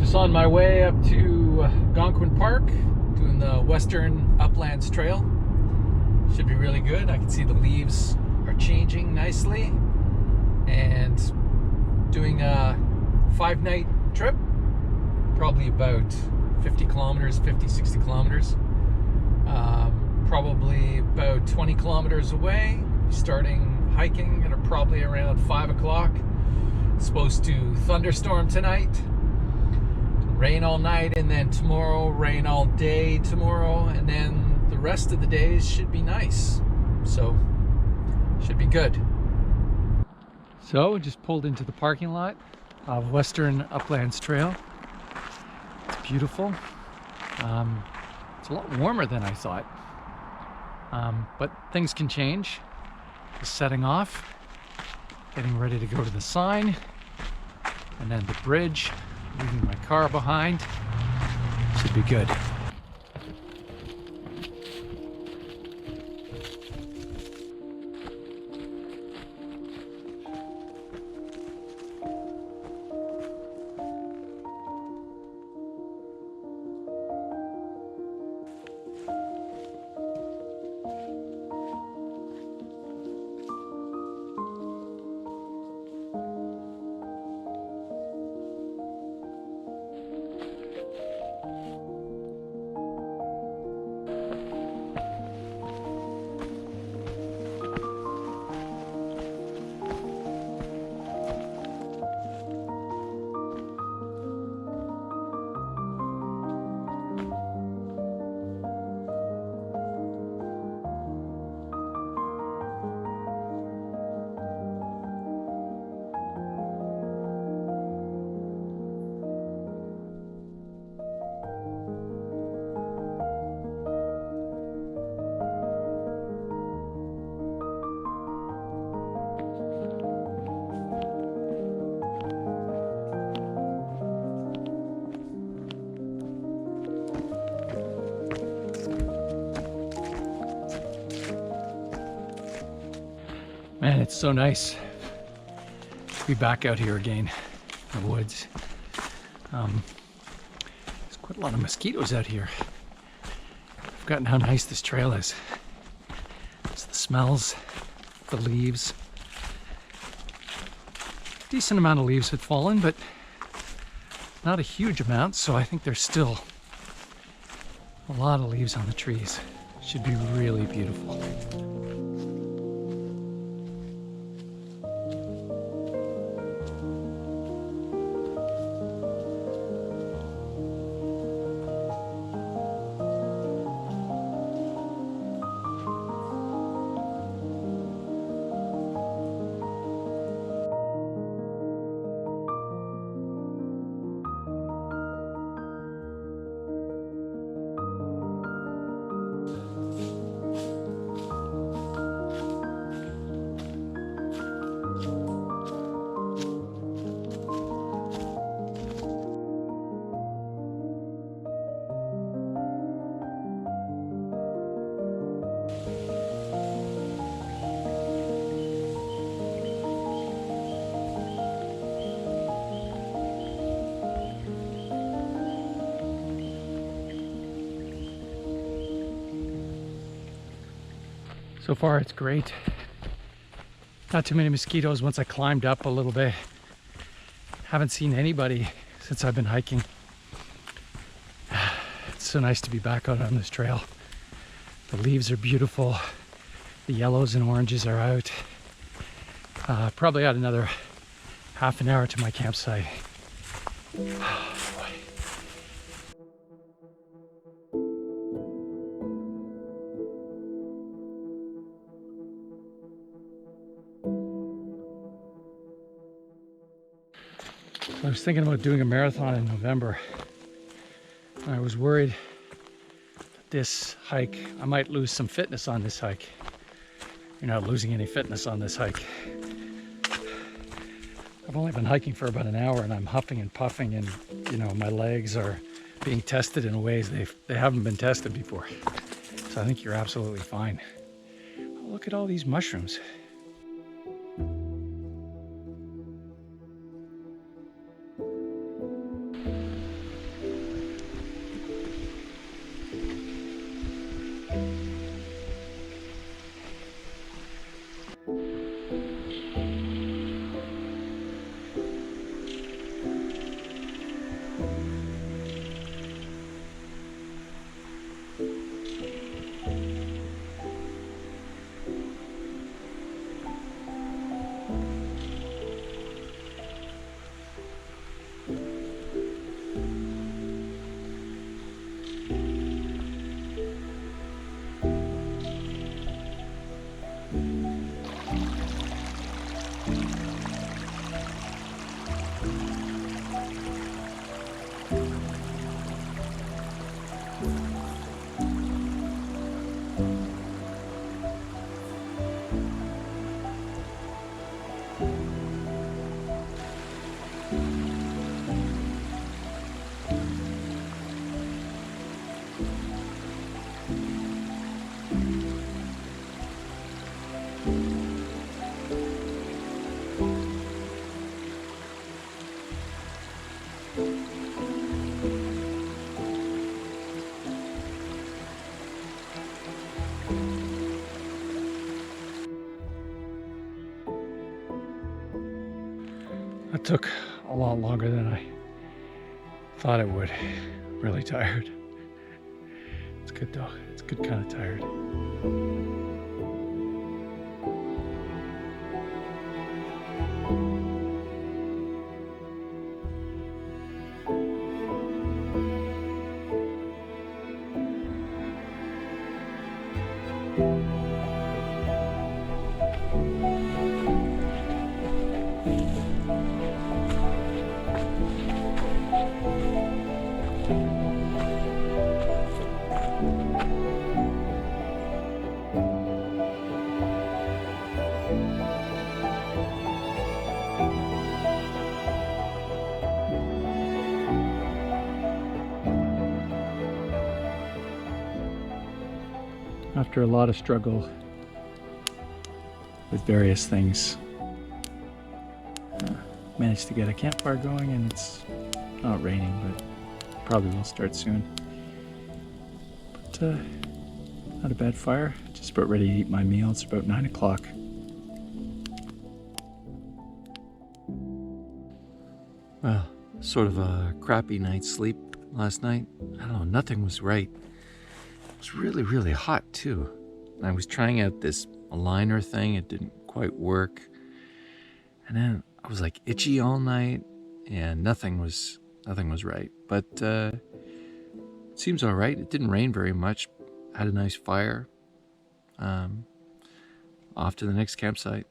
Just on my way up to Algonquin Park, doing the Western Uplands Trail. Should be really good. I can see the leaves are changing nicely. And doing a 5-night trip, probably about 50 kilometers, 50, 60 kilometers. Probably about 20 kilometers away, starting hiking at probably around 5 o'clock. It's supposed to thunderstorm tonight, rain all night, and then tomorrow rain all day tomorrow, and then the rest of the days should be nice. So, should be good. So, just pulled into the parking lot of Western Uplands Trail. It's beautiful. It's a lot warmer than I thought. But things can change. Just setting off, getting ready to go to the sign, and then the bridge, leaving my car behind. Should be good. Man, it's so nice to be back out here again in the woods. There's quite a lot of mosquitoes out here. I've forgotten how nice this trail is. It's the smells, the leaves. Decent amount of leaves had fallen, but not a huge amount, so I think there's still a lot of leaves on the trees. Should be really beautiful. So far it's great. Not too many mosquitoes once I climbed up a little bit. Haven't seen anybody since I've been hiking. It's so nice to be back out on this trail. The leaves are beautiful. The yellows and oranges are out. Probably add another half an hour to my campsite. I was thinking about doing a marathon in November. I was worried that this hike, I might lose some fitness on this hike. You're not losing any fitness on this hike. I've only been hiking for about an hour and I'm huffing and puffing, and you know, my legs are being tested in ways they haven't been tested before. So I think you're absolutely fine. Oh, look at all these mushrooms. took a lot longer than I thought it would. Really tired. It's good though. It's good kind of tired. After a lot of struggle with various things, managed to get a campfire going, and it's not raining, but probably will start soon. But not a bad fire. Just about ready to eat my meal. It's about 9 o'clock. Well, sort of a crappy night's sleep last night. I don't know, nothing was right. It was really, really hot too. I was trying out this aligner thing. It didn't quite work. And then I was like itchy all night, and nothing was right. But it seems all right. It didn't rain very much. Had a nice fire. Off to the next campsite.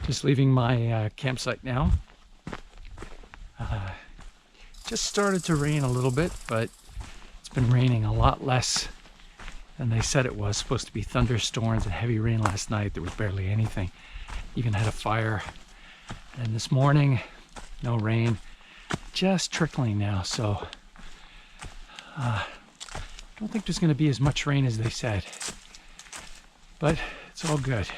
Just leaving my campsite now. Just started to rain a little bit, but it's been raining a lot less than they said it was. Supposed to be thunderstorms and heavy rain last night. There was barely anything. Even had a fire. And this morning, no rain. Just trickling now, so I don't think there's going to be as much rain as they said. But it's all good.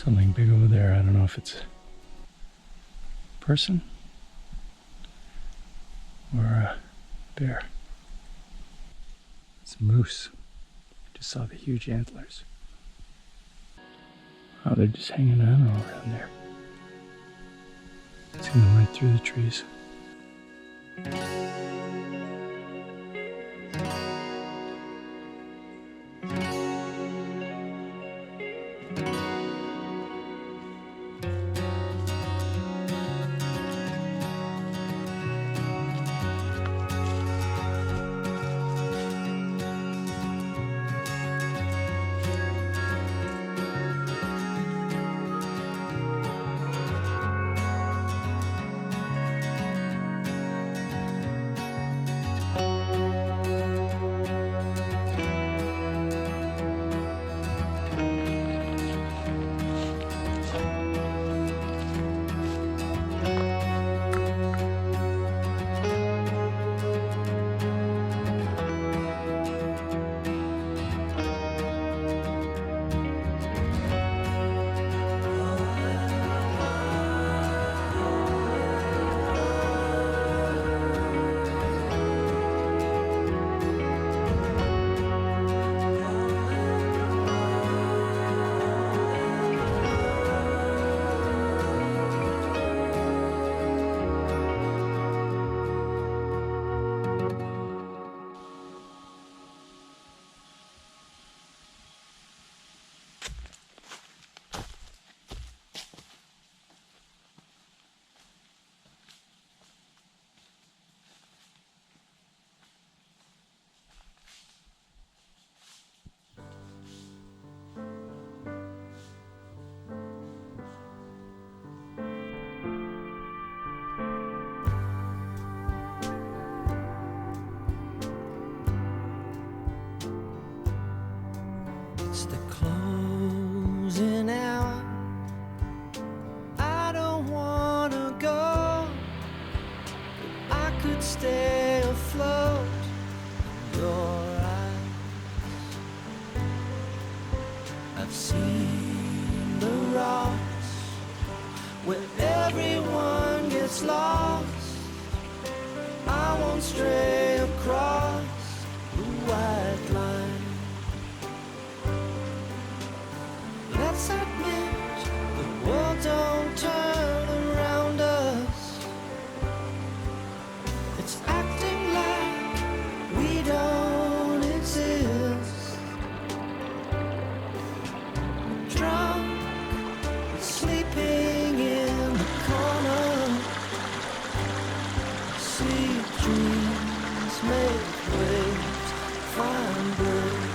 Something big over there. I don't know if it's a person or a bear. It's a moose. Just saw the huge antlers. Oh, they're just hanging on all around there. See them right through the trees. It's the closing hour. I don't wanna go, but I could stay afloat in your eyes. I've seen the rocks where everyone gets lost. I won't stray across the white line. Let's admit the world don't turn around us. It's acting like we don't exist. Drunk, sleeping in the corner. Sweet dreams make waves, find bliss.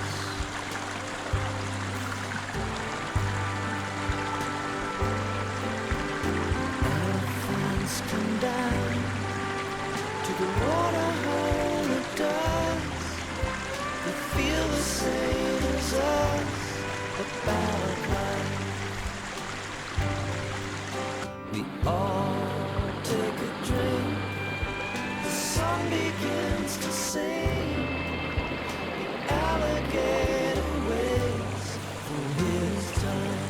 Come down to the water hole of dust. They feel the same as us about life. We all take a drink. The sun begins to sing. The alligator waits for his time.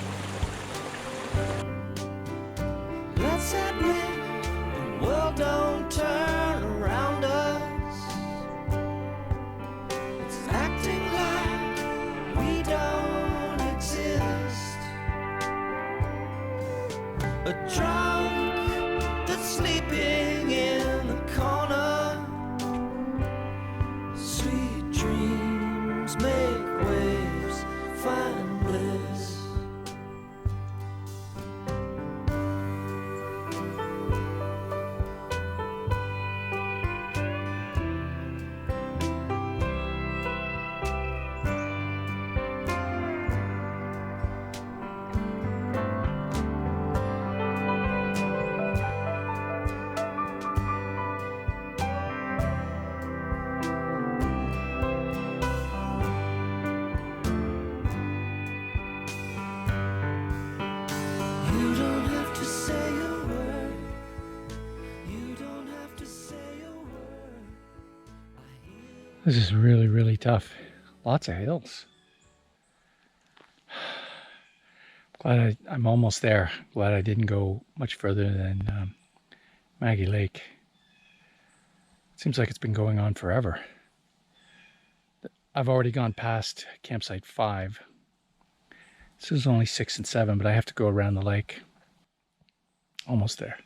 Let's admit the world don't turn around us. It's acting like we don't exist. A drunk that's sleeping in the corner. Sweet dreams make waves, find bliss. This is really, really tough. Lots of hills. I'm almost there. Glad I didn't go much further than Maggie Lake. Seems like it's been going on forever. I've already gone past campsite 5. This is only 6 and 7, but I have to go around the lake. Almost there.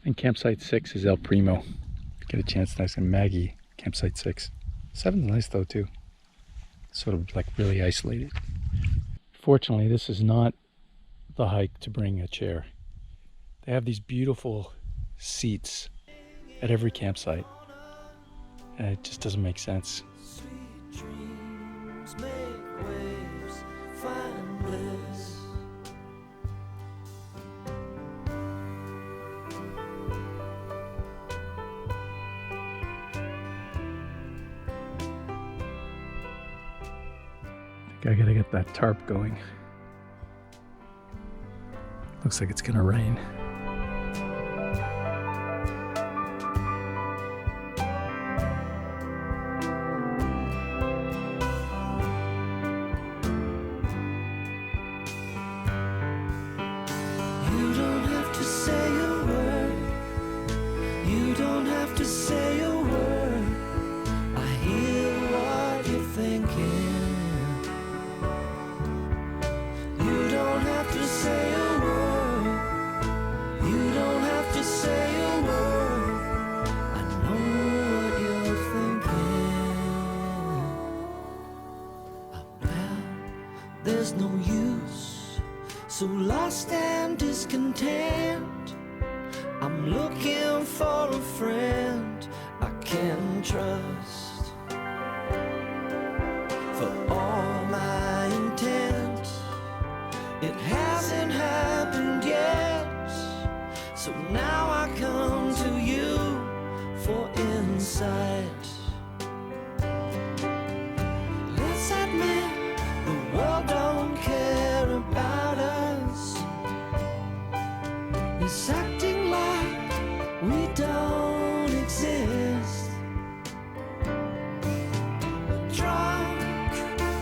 And campsite 6 is El Primo. Get a chance nice and Maggie, campsite 6. 7's nice though too. Sort of like really isolated. Fortunately, this is not the hike to bring a chair. They have these beautiful seats at every campsite. And it just doesn't make sense. Sweet dreams make waves, find bliss. I gotta get that tarp going. Looks like it's gonna rain. You don't have to say a word. You don't have to say a word. I hear what you're thinking. You don't have to say a word. You don't have to say a word. I know what you're thinking. Well, there's no use, so lost and discontent. I'm looking for a friend I can trust. For all my intent, it hasn't happened yet. So now I come to you for insight. Let's admit the world don't care about us. It's acting like we don't exist. Drunk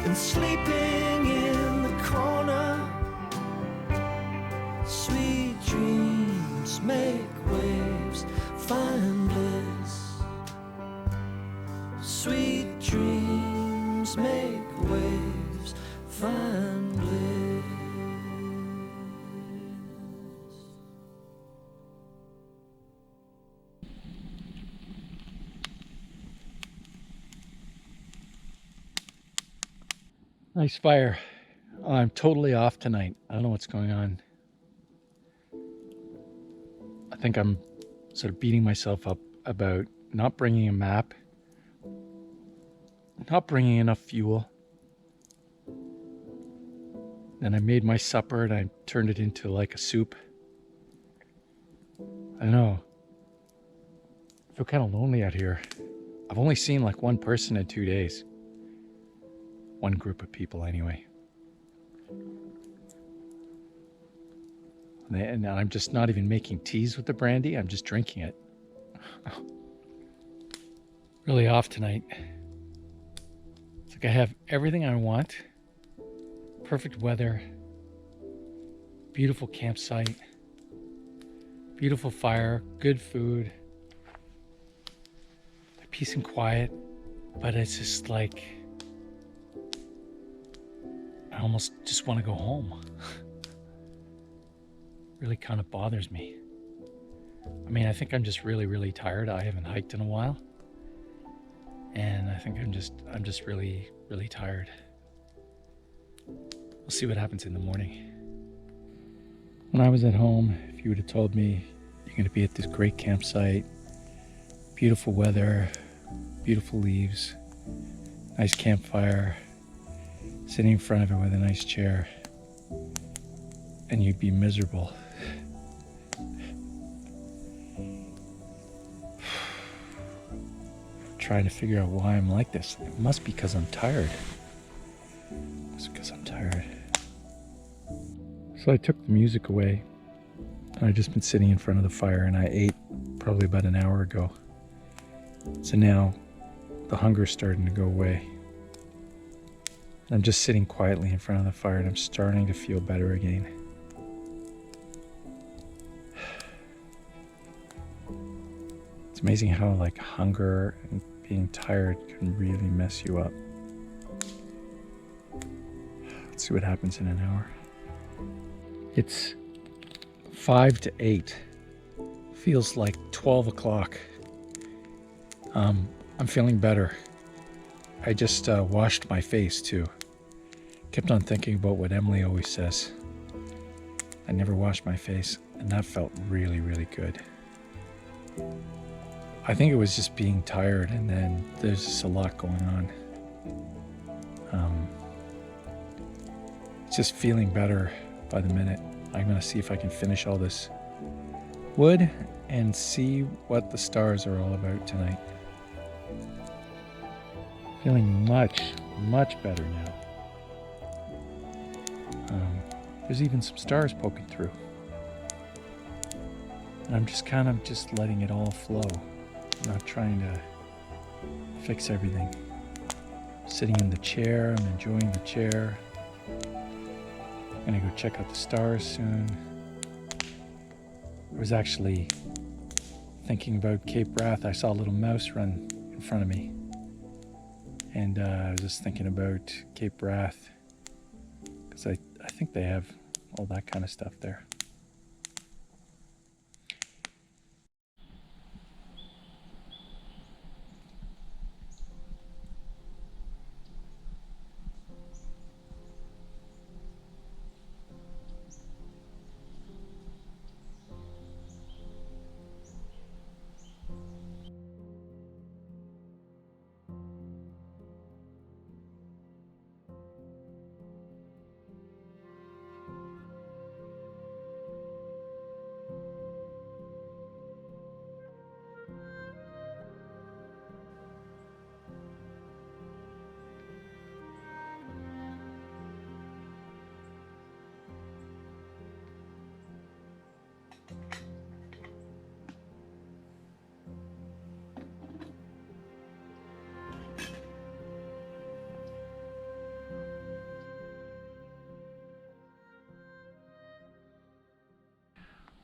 and sleeping in the corner. Sweet dreams make waves, find bliss. Sweet dreams make waves, find bliss. Nice fire. I'm totally off tonight. I don't know what's going on. I think I'm sort of beating myself up about not bringing a map, not bringing enough fuel. Then I made my supper and I turned it into like a soup. I don't know. I feel kind of lonely out here. I've only seen like one person in 2 days. One group of people anyway. And I'm just not even making teas with the brandy. I'm just drinking it. Really off tonight. It's like I have everything I want. Perfect weather. Beautiful campsite. Beautiful fire. Good food. Peace and quiet. But it's just like I almost just want to go home. Really kind of bothers me. I mean, I think I'm just really, really tired. I haven't hiked in a while. And I think I'm just really, really tired. We'll see what happens in the morning. When I was at home, if you would have told me you're going to be at this great campsite, beautiful weather, beautiful leaves, Nice campfire, sitting in front of it with a nice chair, and you'd be miserable. Trying to figure out why I'm like this. It must be because I'm tired. It's because I'm tired. So I took the music away. I've just been sitting in front of the fire, and I ate probably about an hour ago. So now the hunger's starting to go away. I'm just sitting quietly in front of the fire, and I'm starting to feel better again. It's amazing how like hunger and being tired can really mess you up. Let's see what happens in an hour. It's 5 to 8. Feels like 12 o'clock. I'm feeling better. I just washed my face too. Kept on thinking about what Emily always says. I never wash my face, and that felt really, really good. I think it was just being tired, and then there's just a lot going on. It's just feeling better by the minute. I'm gonna see if I can finish all this wood and see what the stars are all about tonight. Feeling much, much better now. There's even some stars poking through. And I'm just kind of letting it all flow. Not trying to fix everything. Sitting in the chair, I'm enjoying the chair. I'm gonna go check out the stars soon. I was actually thinking about Cape Wrath. I saw a little mouse run in front of me. And I was just thinking about Cape Wrath, because I think they have all that kind of stuff there.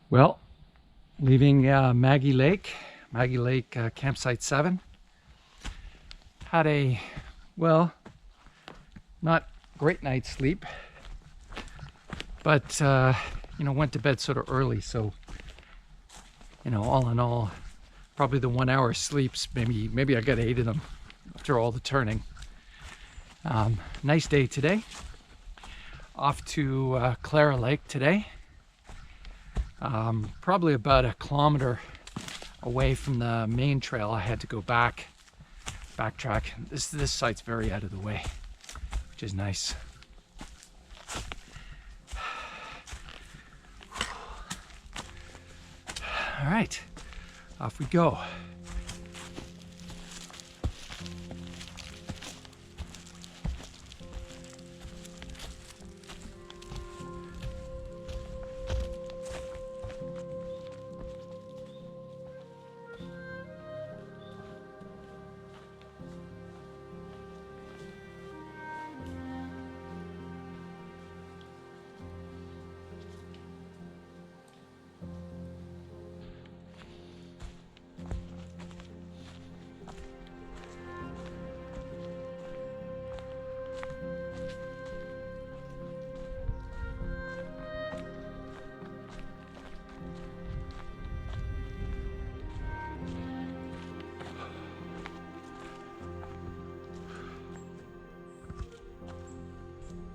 Well, leaving Maggie Lake campsite 7. Had a, well, not great night's sleep, but went to bed sort of early, so all in all, probably the 1 hour sleeps, maybe I got 8 of them after all the turning. Nice day today. Off to Clara Lake today. Probably about 1 kilometer away from the main trail. I had to go backtrack. This site's very out of the way, which is nice. All right, off we go.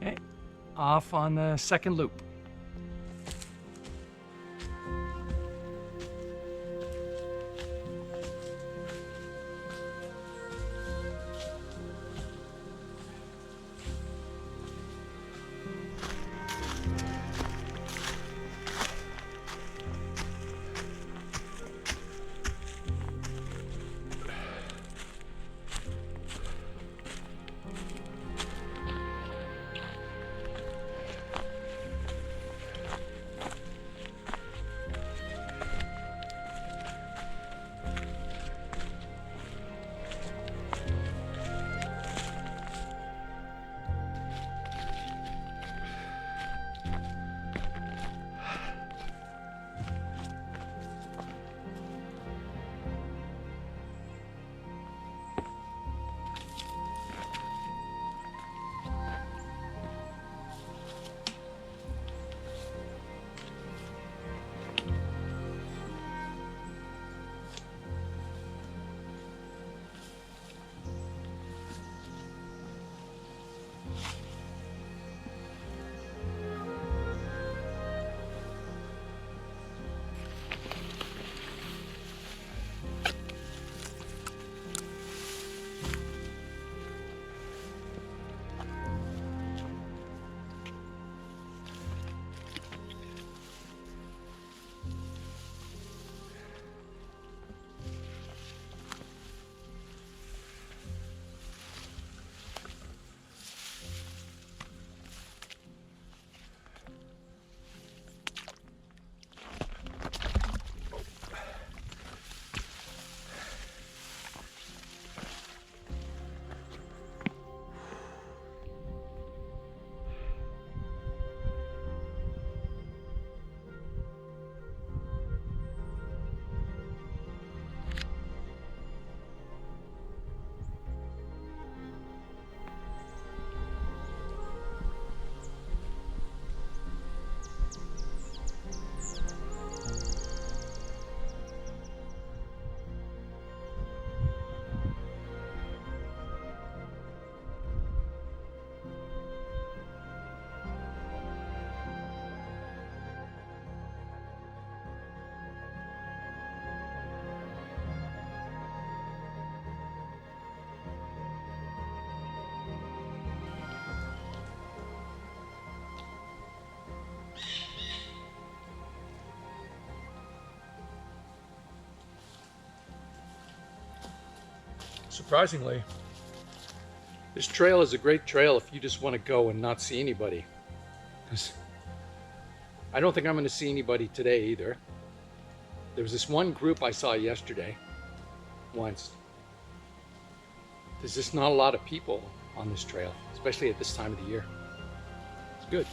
Okay, off on the second loop. Surprisingly, this trail is a great trail if you just want to go and not see anybody. 'Cause I don't think I'm going to see anybody today either. There was this one group I saw yesterday, once. There's just not a lot of people on this trail, especially at this time of the year. It's good.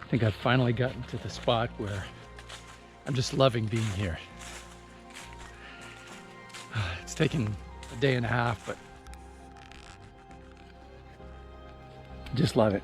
I think I've finally gotten to the spot where I'm just loving being here. It's taken a day and a half, but I just love it.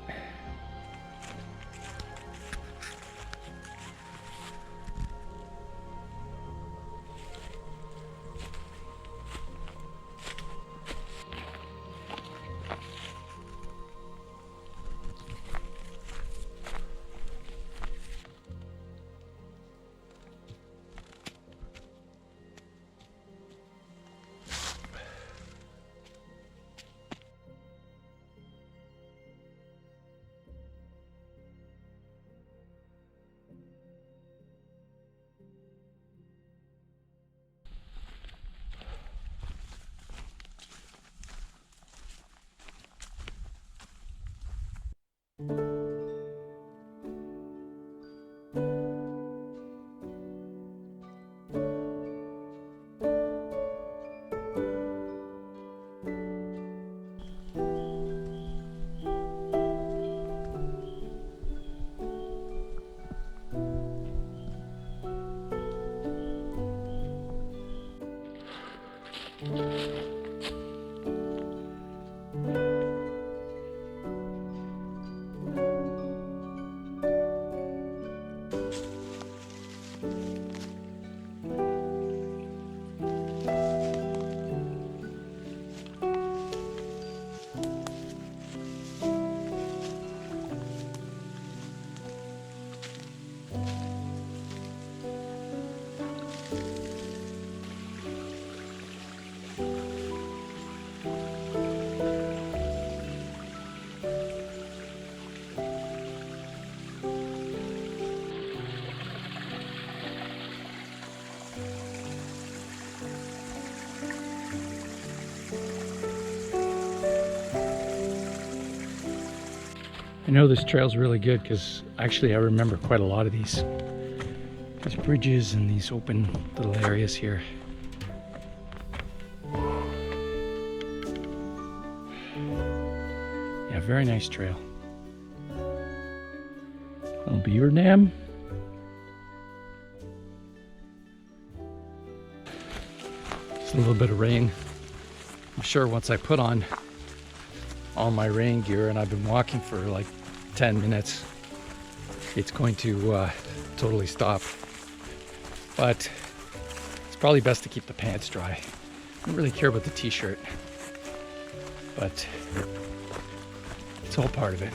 I know this trail's really good because actually I remember quite a lot of these bridges and these open little areas here. Yeah, very nice trail. Little beaver dam. Just a little bit of rain. I'm sure once I put on all my rain gear and I've been walking for like 10 minutes, it's going to totally stop. But it's probably best to keep the pants dry. I don't really care about the t-shirt, but it's all part of it.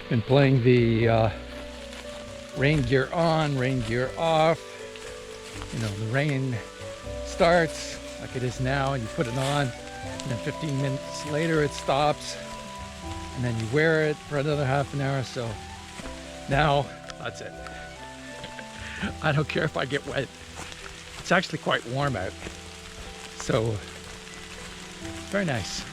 Been playing the rain gear on, rain gear off. You know, the rain starts like it is now and you put it on, and then 15 minutes later it stops, and then you wear it for another half an hour. So now that's it. I don't care if I get wet. It's actually quite warm out, so Very nice.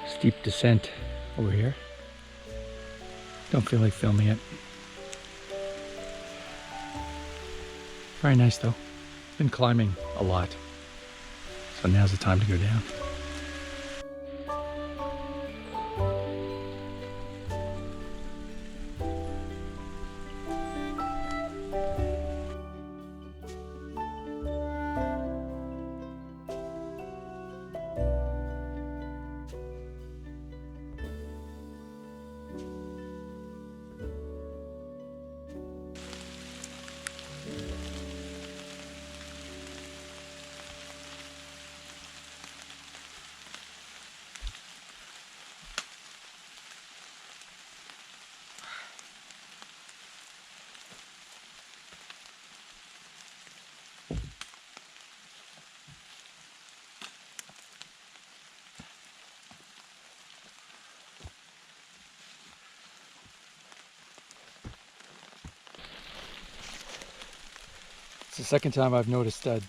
Steep descent over here. Don't feel like filming it. Very nice though. Been climbing a lot, so now's the time to go down. It's the second time I've noticed a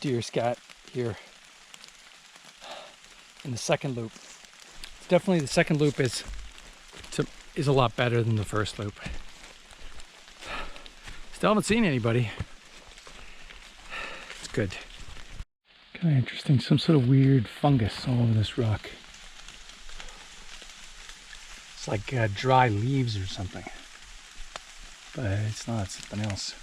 deer scat here in the second loop. Definitely the second loop is a lot better than the first loop. Still haven't seen anybody. It's good. Kind of interesting, some sort of weird fungus all over this rock. It's like dry leaves or something, but it's not, it's something else.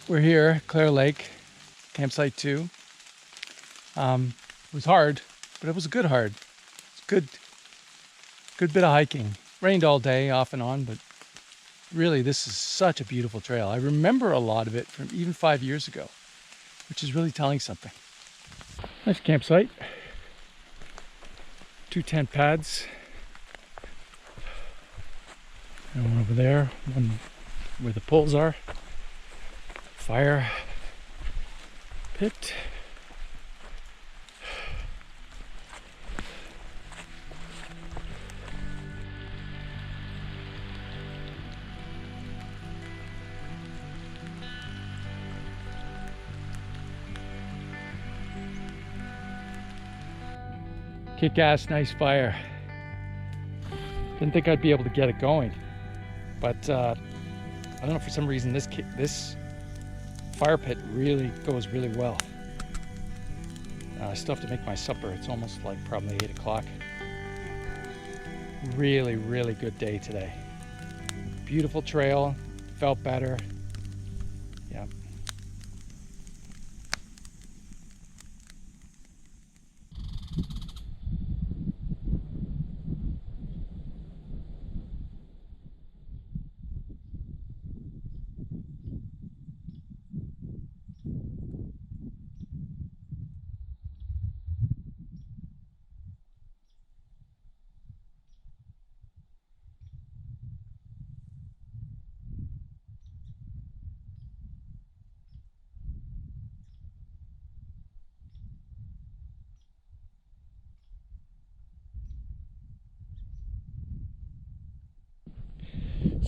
We're here, Clara Lake, campsite 2. It was hard, but it was a good hard. It's good bit of hiking. Rained all day, off and on, but really this is such a beautiful trail. I remember a lot of it from even 5 years ago, which is really telling something. Nice campsite. 2 tent pads. And one over there, one where the poles are. Fire pit. Kick-ass, nice fire. Didn't think I'd be able to get it going, but I don't know, for some reason this fire pit really goes really well. I still have to make my supper. It's almost like probably 8 o'clock. Really, really good day today. Beautiful trail, felt better. Yeah.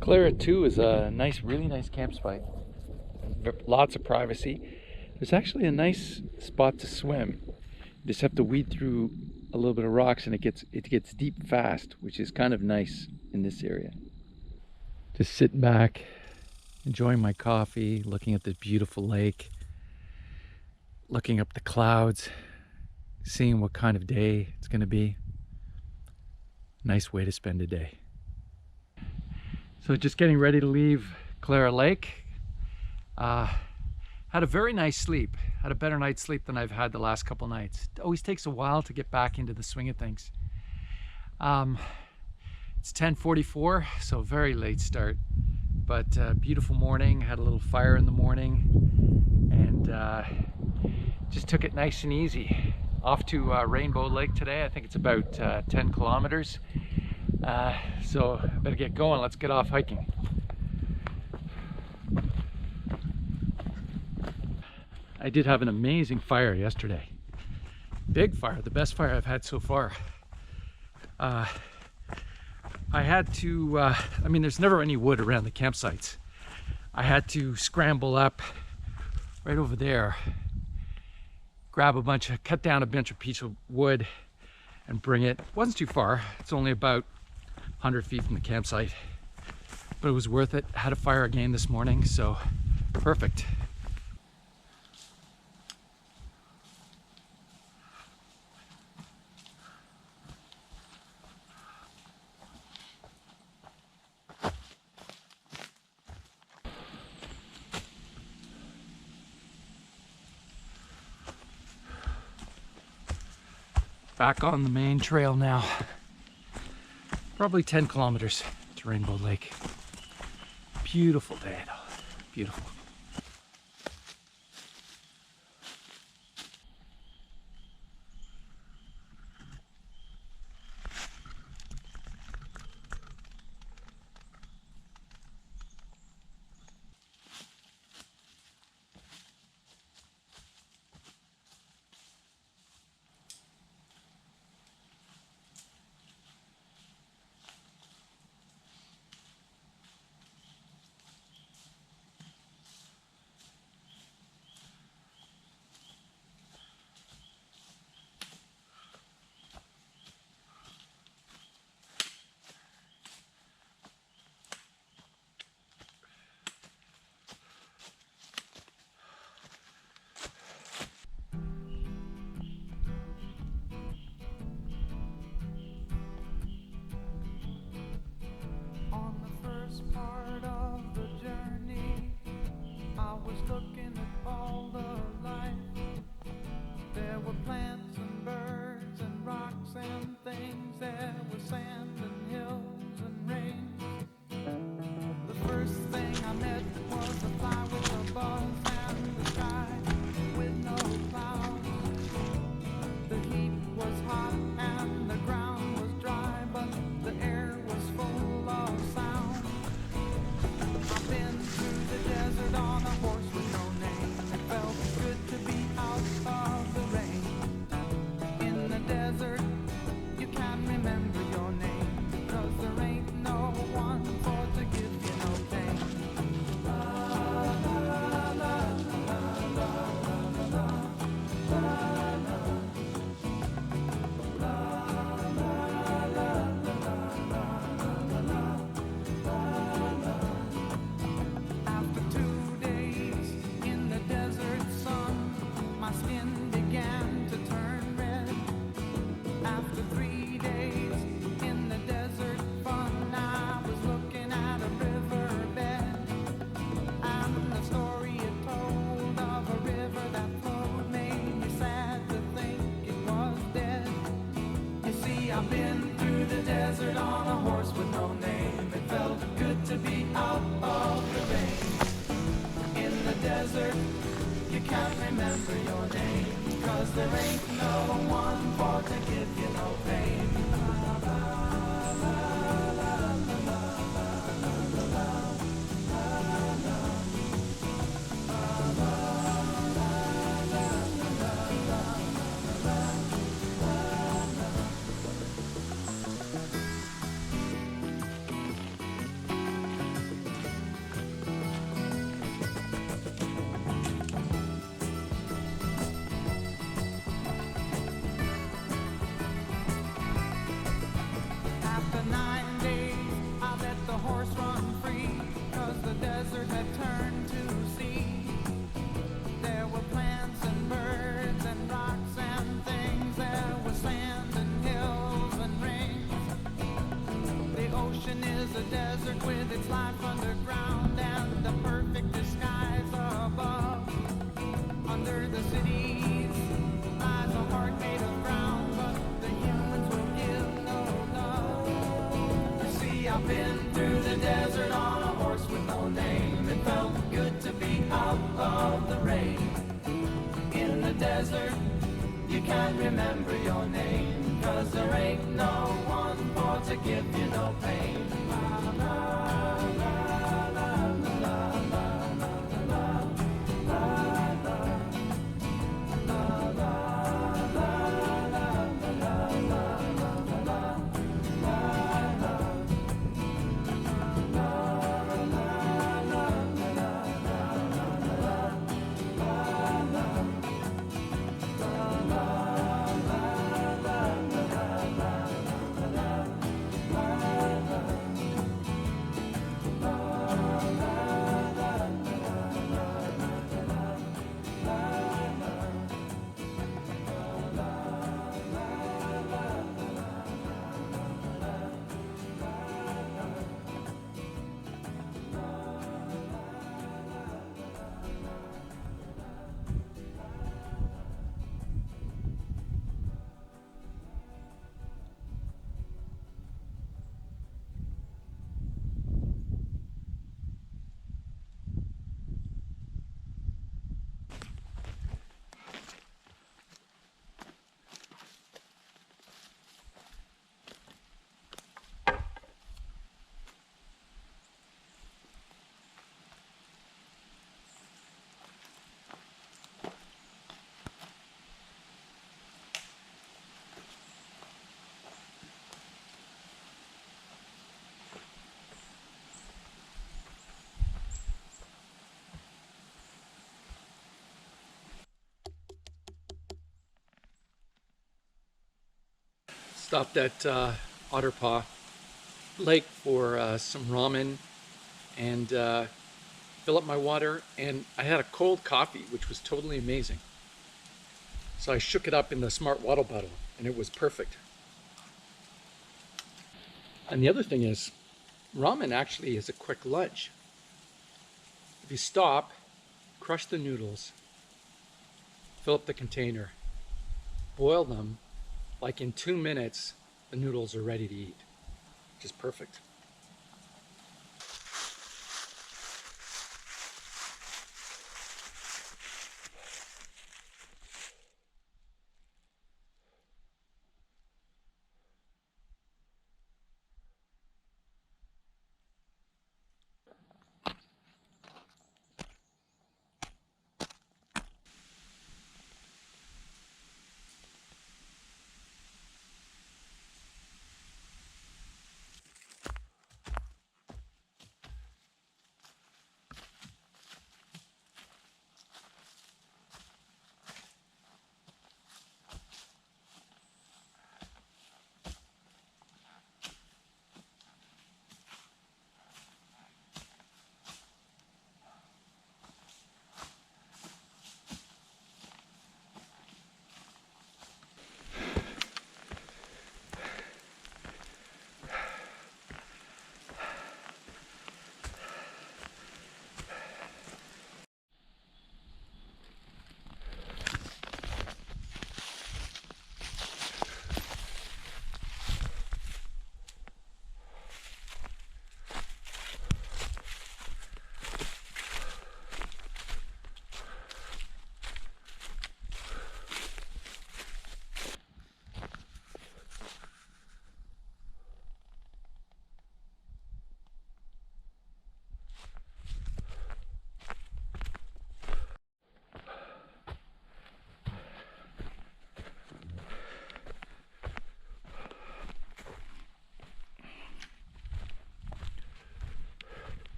Clara 2 is a nice, really nice campsite. Lots of privacy. There's actually a nice spot to swim. You just have to weed through a little bit of rocks, and it gets deep fast, which is kind of nice in this area. Just sitting back, enjoying my coffee, looking at the beautiful lake, looking up the clouds, seeing what kind of day it's going to be. Nice way to spend a day. So just getting ready to leave Clara Lake. Had a very nice sleep. Had a better night's sleep than I've had the last couple nights. It always takes a while to get back into the swing of things. It's 10:44, so very late start. But beautiful morning. Had a little fire in the morning, and just took it nice and easy. Off to Rainbow Lake today. I think it's about 10 kilometers. So I better get going. Let's get off hiking. I did have an amazing fire yesterday. Big fire, the best fire I've had so far. I had to, I mean, there's never any wood around the campsites. I had to scramble up right over there, cut down a bunch of pieces of wood and bring it. It wasn't too far. It's only about 100 feet from the campsite, but it was worth it. Had a fire again this morning, so perfect. Back on the main trail now. Probably 10 kilometers to Rainbow Lake. Beautiful day though, beautiful. Looking at all the life, there were plants and birds and rocks and things, there was sand and hills and rain. The first thing I met was a fly with a buzz and the sky with no clouds. The heat was hot and the ground was dry, but the air was full of sound. I've been through the desert on a horse with no name. It felt good to be out of the rain. In the desert, you can't remember your name, 'cause there ain't no one for to give you no pain. La, la, la, la, la, la, la, la, la, After 2 days in the desert sun, my skin began to turn red. After 3 days in the desert fun, I was looking at a riverbed, and the story it told of a river that flowed made me sad to think it was dead. You see, I've been through the desert on a horse with no name. It felt good to be out of the rain. In the desert, you can't remember your name, 'cause there ain't no one for to give you no pain. under the cities lies a heart made of brown, but the humans will give no love. You see, I've been through the desert on a horse with no name. It felt good to be out of the rain. In the desert, you can't remember your name, 'cause there ain't no one for to give you no pain. Stopped at Otter Paw Lake for some ramen and fill up my water, and I had a cold coffee, which was totally amazing. So I shook it up in the smart water bottle, and it was perfect. And the other thing is, ramen actually is a quick lunch. If you stop, crush the noodles, fill up the container, boil them, like in 2 minutes, the noodles are ready to eat, which is perfect.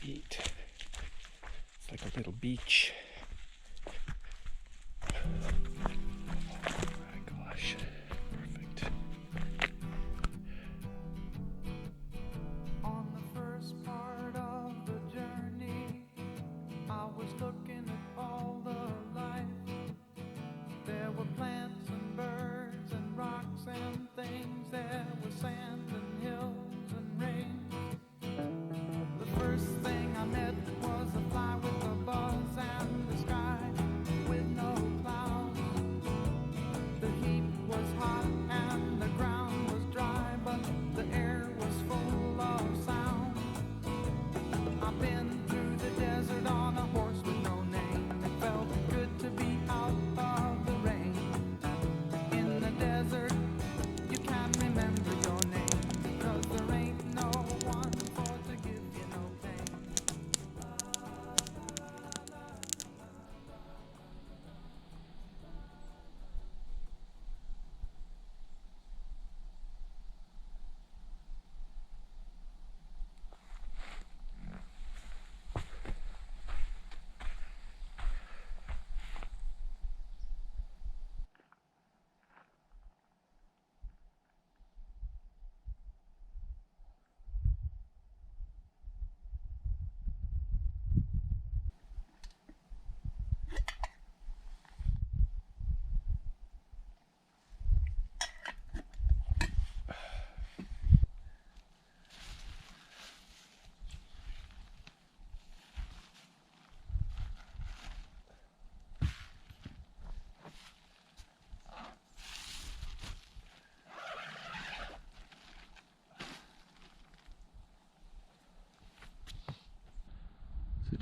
Sweet. It's like a little beach. Oh my gosh. Perfect. On the first part of the journey, I was looking at all the life. There were plants and birds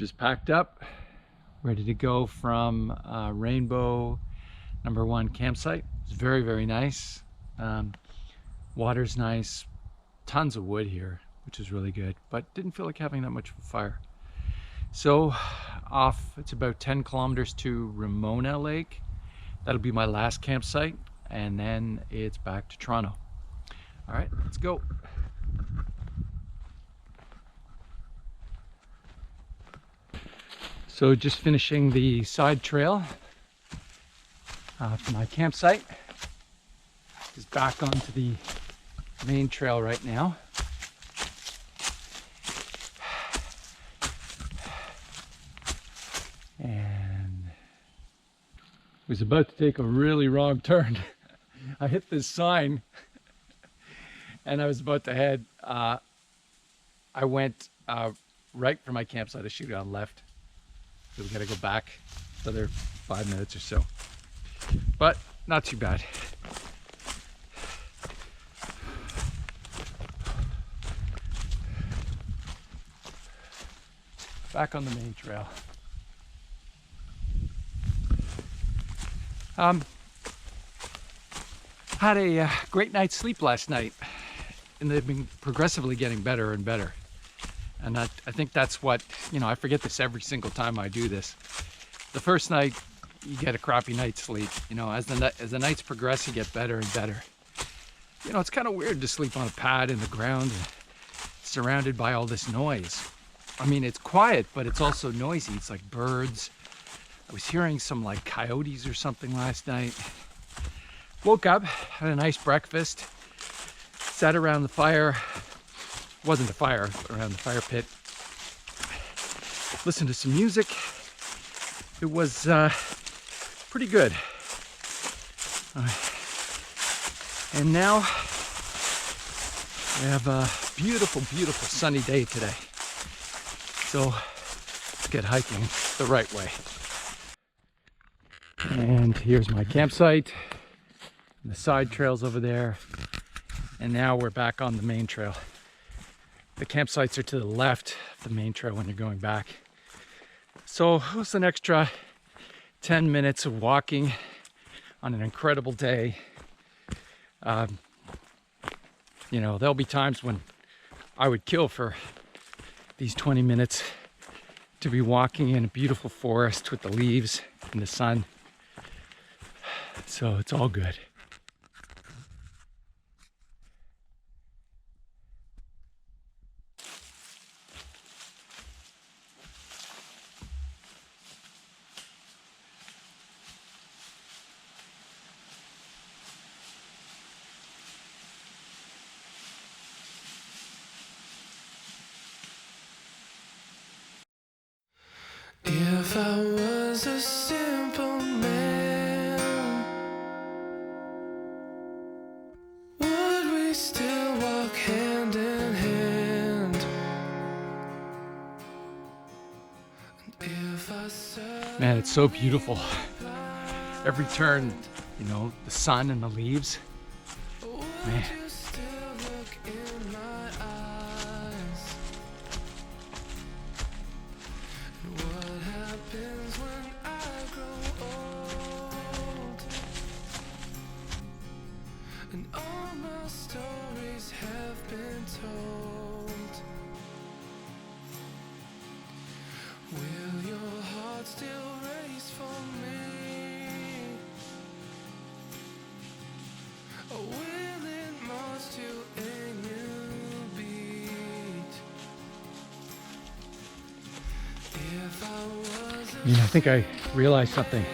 is packed up, ready to go from Rainbow #1 campsite. It's very, very nice. Water's nice, tons of wood here, which is really good, but didn't feel like having that much of a fire. So off, it's about 10 kilometers to Ramona Lake. That'll be my last campsite, and then it's back to Toronto. All right, let's go. So just finishing the side trail from my campsite. Just back onto the main trail right now. And was about to take a really wrong turn. I hit this sign and I was about to head. I went right for my campsite. I should have gone left. So we got to go back another 5 minutes or so. But not too bad. Back on the main trail. Had a great night's sleep last night, and they've been progressively getting better and better. And I think that's what, you know, I forget this every single time I do this. The first night, you get a crappy night's sleep. You know, as the nights progress, you get better and better. You know, it's kind of weird to sleep on a pad in the ground and surrounded by all this noise. I mean, it's quiet, but it's also noisy. It's like birds. I was hearing some like coyotes or something last night. Woke up, had a nice breakfast, sat around the fire. Wasn't a fire, around the fire pit. Listened to some music. It was pretty good. And now we have a beautiful, beautiful sunny day today. So let's get hiking the right way. And here's my campsite. And the side trails over there. And now we're back on the main trail. The campsites are to the left of the main trail when you're going back. So it was an extra 10 minutes of walking on an incredible day. You know, there'll be times when I would kill for these 20 minutes to be walking in a beautiful forest with the leaves and the sun. So it's all good. If I was a simple man, would we still walk hand in hand? And if I said Man, it's so beautiful. Every turn, you know, the sun and the leaves. Man. you still look in my eyes? And what happens when I grow old? And all my stories have been told. Will your heart still race for me? Or will it march to a new beat? If I was a You know, I think I realized something.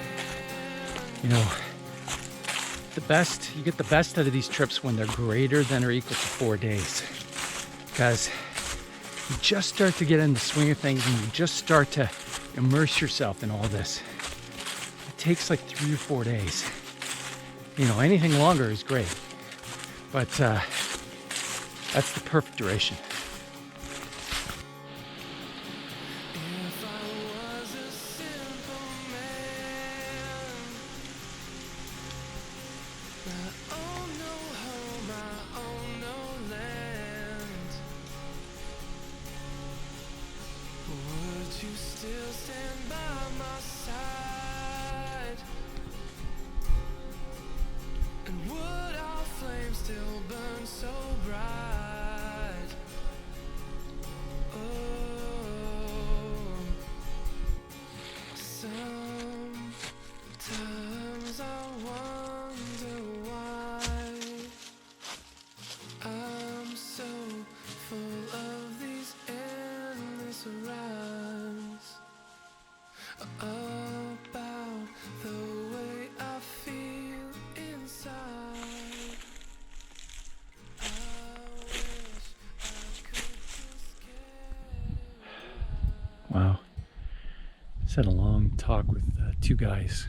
You know, you get the best out of these trips when they're greater than or equal to 4 days. Because you just start to get in the swing of things and you just start to immerse yourself in all this. It takes like 3 or 4 days. You know, anything longer is great. But that's the perfect duration. If I was a simple man, I own no home, I own no land. Would you still shine so bright. Oh, sometimes I wonder why I'm so full of these endless rhymes about the way I feel inside. I wish I could just get it. Wow. Just had a long talk with two guys,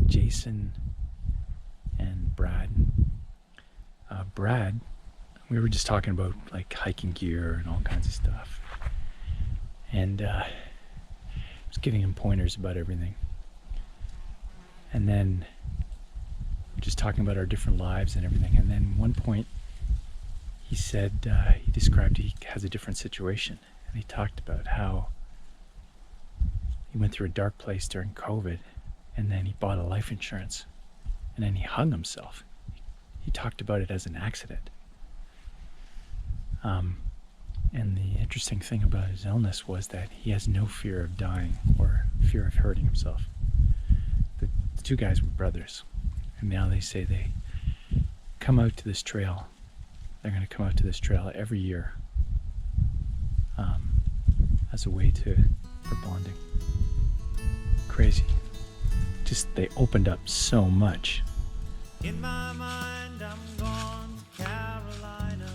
Jason and Brad. Brad, we were just talking about like hiking gear and all kinds of stuff. And I was giving him pointers about everything. And then just talking about our different lives and everything. And then one point he said, he described he has a different situation. And he talked about how he went through a dark place during COVID, and then he bought a life insurance, and then he hung himself. He talked about it as an accident. And the interesting thing about his illness was that he has no fear of dying or fear of hurting himself. The two guys were brothers, and now they say they come out to this trail. They're going to come out to this trail every year as a way for bonding. Crazy. Just they opened up so much. In my mind, I'm gone to Carolina.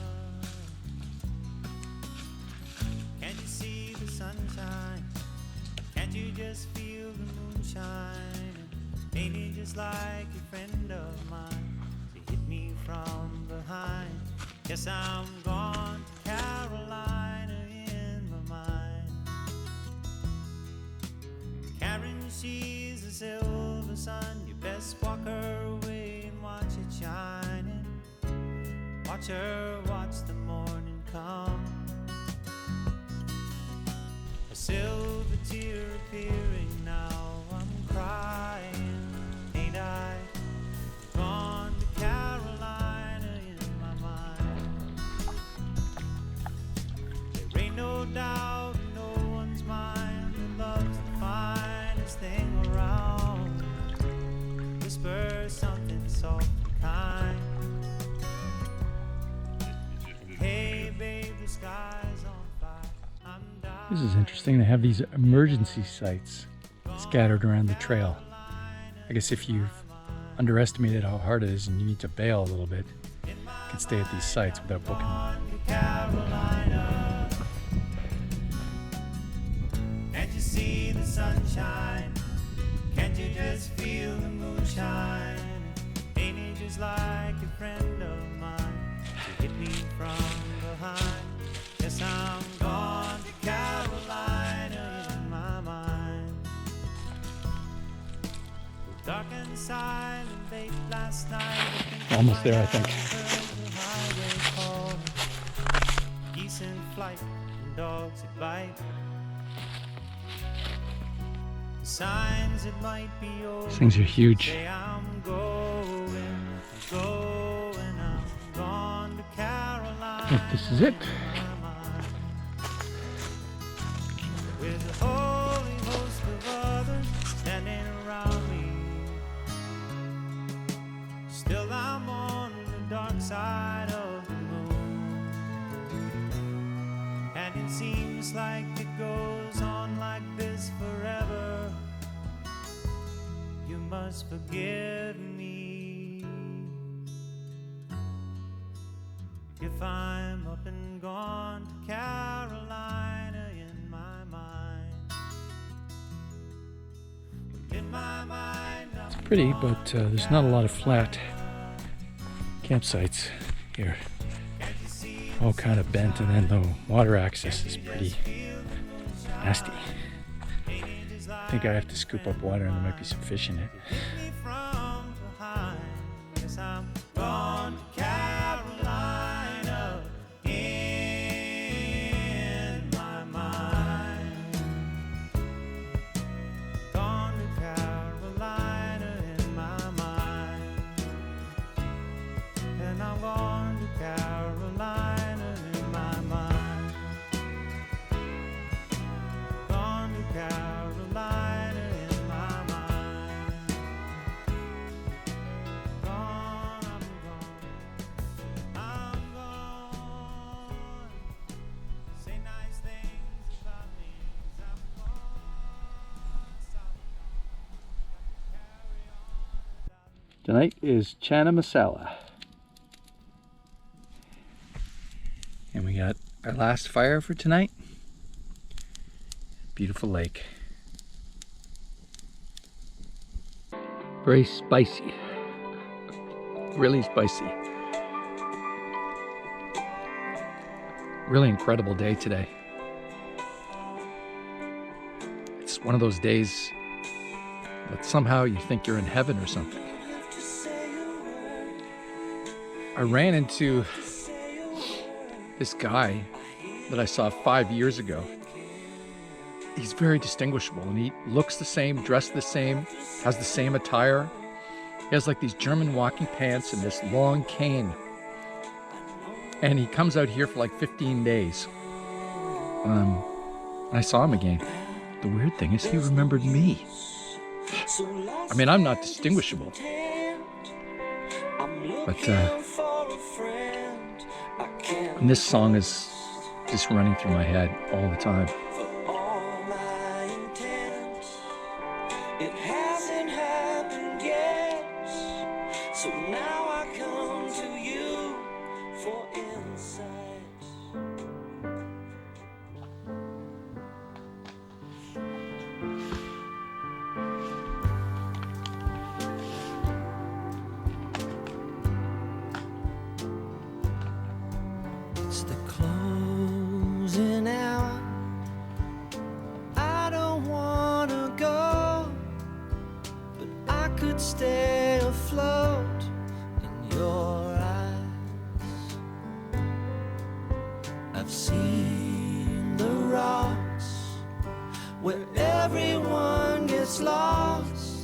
Can't you see the sunshine? Can't you just feel the moonshine? Ain't it just like a friend of mine to hit me from behind? Yes, I'm gone to Carolina in my mind. Karen, she's a silver sun. You best walk her away and watch it shining. Watch her watch the morning come. A silver tear appearing now. I'm crying, ain't I? Gone to Carolina in my mind. There ain't no doubt in no one's mind that love's the finest thing around. Whisper something soft and kind. Hey babe, the sky's on fire. I'm dying. This is interesting. They have these emergency sites scattered around the trail. I guess if you've underestimated how hard it is and you need to bail a little bit, you can stay at these sites without booking them. Carolina. Can't you see the sunshine? Can't you just feel the moonshine? Ain't it just like a friend of mine to hit me from behind? Yes, I'm gone to Carolina in my mind. Dark and silent late last night. Almost there, I think. Geese in flight and dogs that bite. The signs it might be over. These things are huge. Say I'm going, I'm gone to Carolina. I think this is it. With a holy host of others standing around me. Still I'm on the dark side of the moon. And it seems like it goes on like this forever. You must forgive me if I'm up and gone to Carolina in my mind. In my mind, It's pretty, but there's not a lot of flat campsites here. All kind of bent, and then the water access is pretty nasty. I think I have to scoop up water, and there might be some fish in it. from behind. Yes, I'm gone to Carolina in my mind. Gone to Carolina in my mind. And I'm gone to Carolina. Tonight is chana masala. And we got our last fire for tonight. Beautiful lake. Very spicy. Really spicy. Really incredible day today. It's one of those days that somehow you think you're in heaven or something. I ran into this guy that I saw 5 years ago. He's very distinguishable and he looks the same, dressed the same, has the same attire. He has like these German walking pants and this long cane. And he comes out here for like 15 days. I saw him again. The weird thing is he remembered me. I mean, I'm not distinguishable. But and this song is just running through my head all the time. It hasn't happened yet, so now I come to you for insights. It's the closing hour. I don't wanna go, but I could stay afloat in your eyes. I've seen the rocks where everyone gets lost.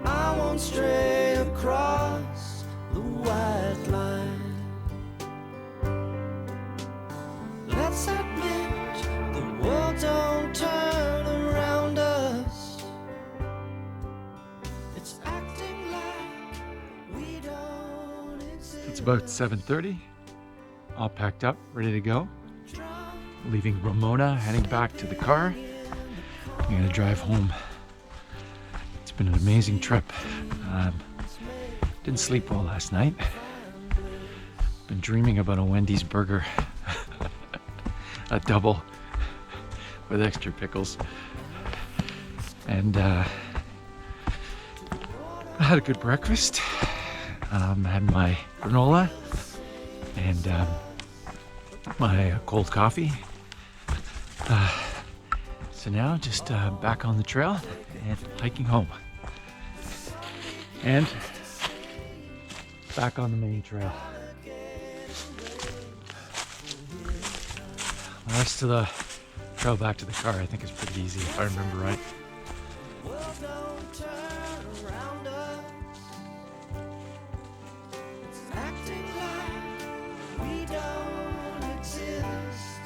I won't stray across the white line. Let's admit the world don't turn around us. It's acting like we don't exist. It's about 7:30. All packed up, ready to go. Leaving Ramona, heading back to the car. I'm gonna drive home. It's been an amazing trip. Didn't sleep well last night. Been dreaming about a Wendy's burger. A double with extra pickles. And I had a good breakfast. Had my granola and my cold coffee. So now just back on the trail and hiking home. And back on the main trail. The rest of the trail back to the car I think is pretty easy if I remember right. World don't turn around us. It's acting like we don't exist.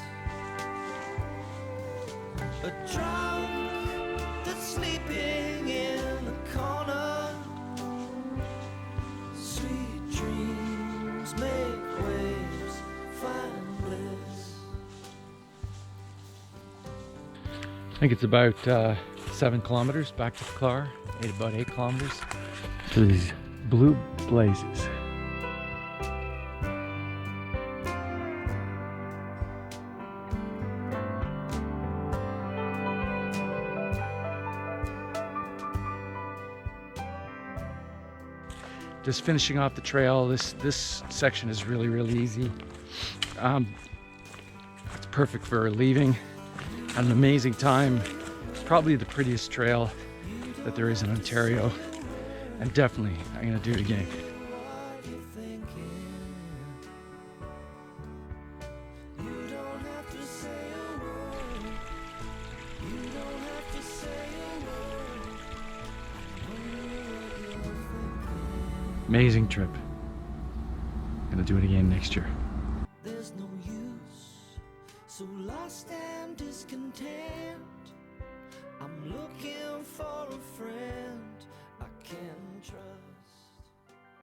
A drunk that's sleeping in the corner. Sweet dreams make waves, find bliss. I think it's about 7 kilometers back to the car. About 8 kilometers to these blue blazes. Just finishing off the trail. This section is really easy. It's perfect for leaving. Had an amazing time. It's probably the prettiest trail that there is in Ontario, and definitely I'm gonna do it again. Amazing trip. Gonna do it again next year. There's no use, so lost and discontent. I'm looking for a friend I can trust.